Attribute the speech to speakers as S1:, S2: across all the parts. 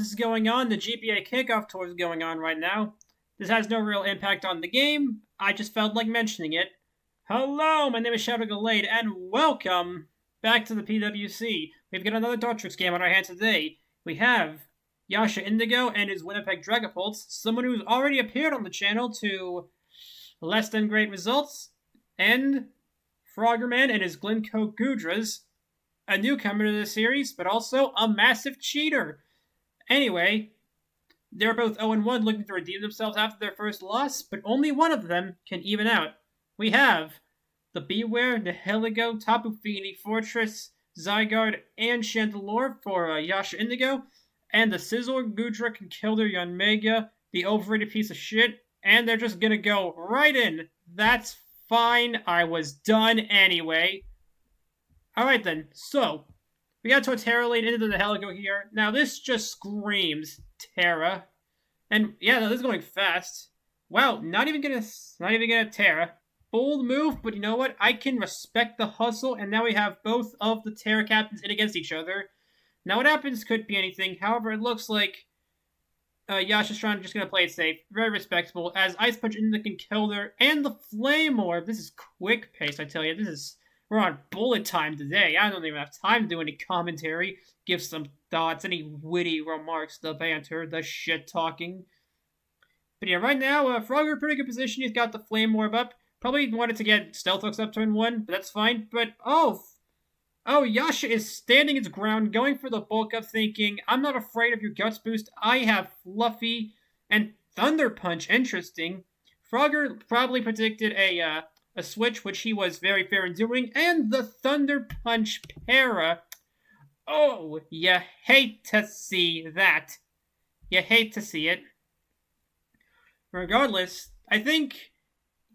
S1: this is going on, the GPA kickoff tour is going on right now. This has no real impact on the game. I just felt like mentioning it. Hello, my name is Shadow Gallade, and welcome back to the PWC. We've got another Dartrix game on our hands today. We have YashaIndigo and his Winnipeg Dragapults, someone who's already appeared on the channel to less than great results, and Froggerman and his Glencoe Gudras, a newcomer to the series, but also a massive cheater. Anyway, they're both 0-1 looking to redeem themselves after their first loss, but only one of them can even out. We have the Beware, Nihiligo, Tapu Fini, Fortress, Zygarde, and Chandelure for YashaIndigo, and the Scizor, Gudra, Conkeldurr, Yanmega, the overrated piece of shit, and they're just gonna go right in. That's fine, I was done anyway. Alright then, so, we got Torterra lane into the Nihiligo here. Now this just screams Terra. And yeah, no, this is going fast. Wow, not even gonna Terra. Bold move, but you know what? I can respect the hustle, and now we have both of the Terra captains in against each other. Now what happens could be anything, however, it looks like Yasha's just gonna play it safe. Very respectable, as Ice Punch into the Conkeldurr and the Flame Orb. This is quick pace, I tell you. We're on bullet time today. I don't even have time to do any commentary, give some thoughts, any witty remarks, the banter, the shit-talking. But yeah, right now, Frogger, pretty good position. He's got the Flame Orb up. Probably wanted to get Stealth Hooks up turn 1, but that's fine. But, oh, Yasha is standing his ground, going for the bulk up, thinking, I'm not afraid of your Guts Boost. I have Fluffy and Thunder Punch. Interesting. Frogger probably predicted a switch, which he was very fair in doing, and the Thunder Punch Para. Oh, you hate to see that. You hate to see it. Regardless, I think,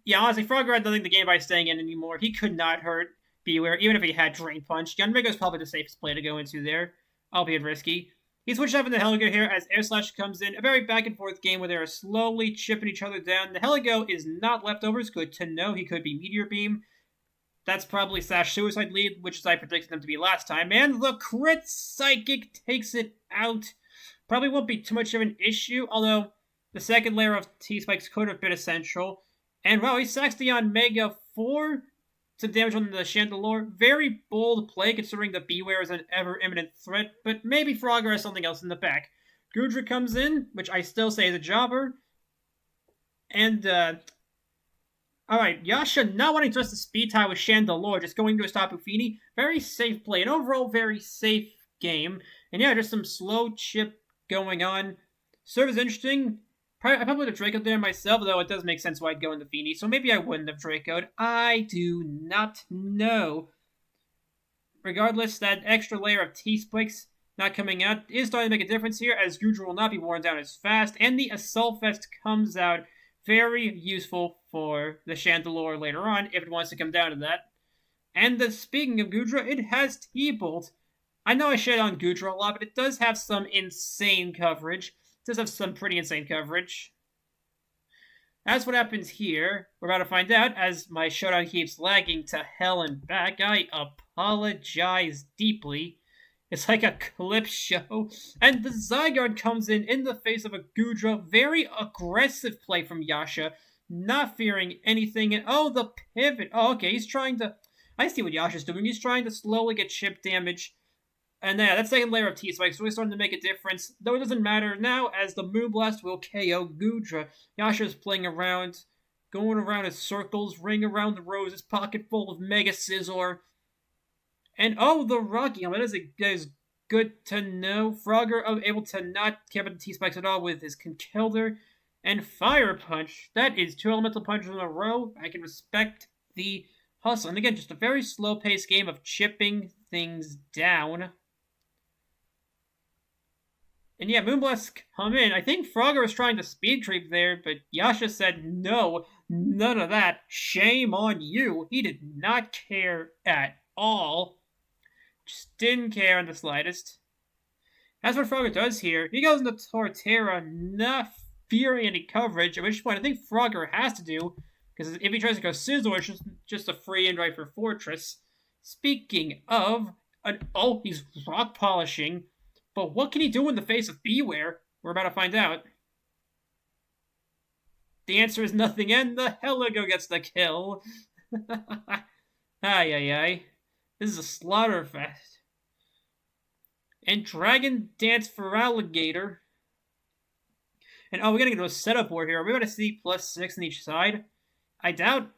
S1: yeah, honestly, Frogger had nothing to gain by staying in anymore. He could not hurt Beware, even if he had Drain Punch. Yanmega is probably the safest play to go into there, albeit risky. He switched up in the Nihiligo here as Air Slash comes in. A very back-and-forth game where they are slowly chipping each other down. The Nihiligo is not leftovers. Good to know. He could be Meteor Beam. That's probably Slash Suicide Lead, which I predicted them to be last time. And the Crit Psychic takes it out. Probably won't be too much of an issue, although the second layer of T-Spikes could have been essential. And wow, he sacks the Yanmega for some damage on the Chandelure. Very bold play considering the Beware is an ever-imminent threat, but maybe Frogger has something else in the back. Gudra comes in, which I still say is a jobber. And, alright, Yasha not wanting to trust the speed tie with Chandelure, just going to his Tapu Fini. Very safe play, an overall very safe game. And yeah, just some slow chip going on. Serve is interesting. I probably would have Draco'd there myself, though it does make sense why I'd go into Fini, so maybe I wouldn't have Draco'd. I do not know. Regardless, that extra layer of T-Spikes not coming out is starting to make a difference here, as Gudra will not be worn down as fast, and the Assault Vest comes out. Very useful for the Chandelure later on, if it wants to come down to that. And speaking of Gudra, it has T-Bolt. I know I shit on Gudra a lot, but it does have some insane coverage. Does have some pretty insane coverage. As what happens here, we're about to find out, as my showdown keeps lagging to hell and back. I apologize deeply. It's like a clip show. And the Zygarde comes in the face of a Gudra. Very aggressive play from Yasha. Not fearing anything. And oh, the pivot. Oh, okay, he's trying to... I see what Yasha's doing. He's trying to slowly get chip damage. And yeah, that second layer of T-Spikes really starting to make a difference, though it doesn't matter now, as the Moonblast will KO Gudra. Yasha's playing around, going around in circles, ring around the roses, pocket full of Mega Scizor. And oh, the Rocky, that is good to know. Frogger able to not care about the T-Spikes at all with his Conkeldurr. And Fire Punch, that is 2 elemental punches in a row. I can respect the hustle. And again, just a very slow-paced game of chipping things down. And yeah, Moonblast come in. I think Frogger was trying to speed creep there, but Yasha said no, none of that. Shame on you. He did not care at all. Just didn't care in the slightest. That's what Frogger does here. He goes into Torterra, not fearing any coverage, at which point I think Frogger has to do, because if he tries to go Scizor, it's just a free and right for Fortress. Speaking of, oh, he's rock polishing. But what can he do in the face of Beware? We're about to find out. The answer is nothing, and the Heligo gets the kill. Ay. This is a Slaughterfest. And Dragon Dance for Alligator. And we're gonna get to a setup board here. Are we gonna see +6 on each side? I doubt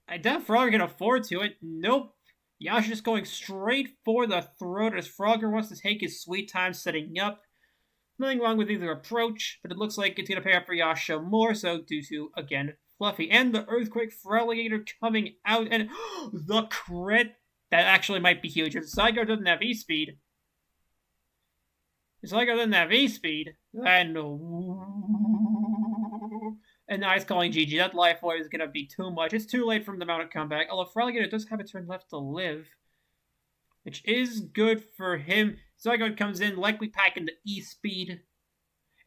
S1: Frogger can afford to it. Nope. Yasha just going straight for the throat as Frogger wants to take his sweet time setting up. Nothing wrong with either approach, but it looks like it's going to pay off for Yasha more so due to, again, Fluffy. And the Earthquake for Alligator coming out, and the crit! That actually might be huge. If Zygar doesn't have E-Speed, then... And now he's calling GG. That Life Orb is going to be too much. It's too late from the mounted comeback. Although Frogger does have a turn left to live, which is good for him. Zygarde comes in, likely packing the E-Speed.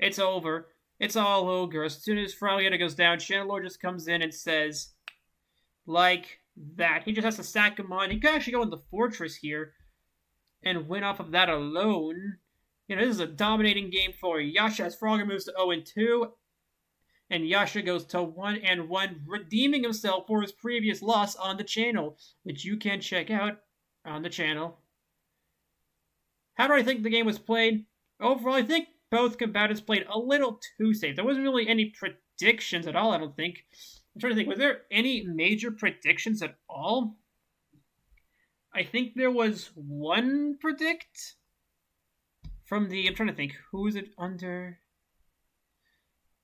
S1: It's over. It's all over. As soon as Frogger goes down, Chandelure just comes in and says, like that. He just has to stack him on. He could actually go in the Fortress here and win off of that alone. You know, this is a dominating game for Yasha as Frogger moves to 0-2. And Yasha goes to 1-1, redeeming himself for his previous loss on the channel, which you can check out on the channel. How do I think the game was played? Overall, I think both combatants played a little too safe. There wasn't really any predictions at all, I don't think. I'm trying to think, was there any major predictions at all? I think there was one predict from the... I'm trying to think, who is it under...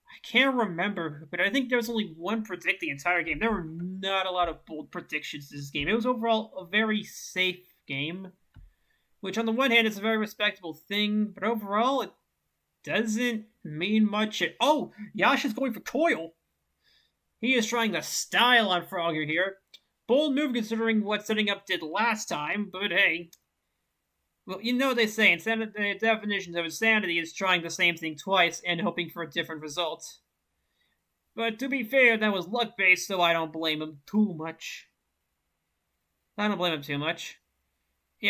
S1: I can't remember, but I think there was only one predict the entire game. There were not a lot of bold predictions this game. It was overall a very safe game, which on the one hand is a very respectable thing, but overall it doesn't mean much. Yasha's going for Coil. He is trying the style on Frogger here. Bold move considering what setting up did last time, but hey. Well, you know what they say, the definition of insanity is trying the same thing twice and hoping for a different result. But to be fair, that was luck-based, so I don't blame him too much. Yeah,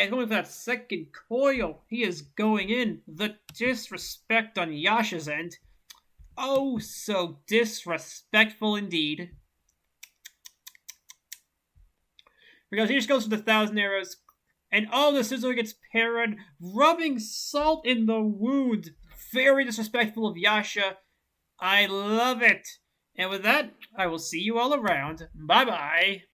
S1: he's going for that second coil. He is going in. The disrespect on Yasha's end. Oh, so disrespectful indeed. Because he just goes for the 1,000 arrows. And the Scizor gets parried, rubbing salt in the wound. Very disrespectful of Yasha. I love it. And with that, I will see you all around. Bye-bye.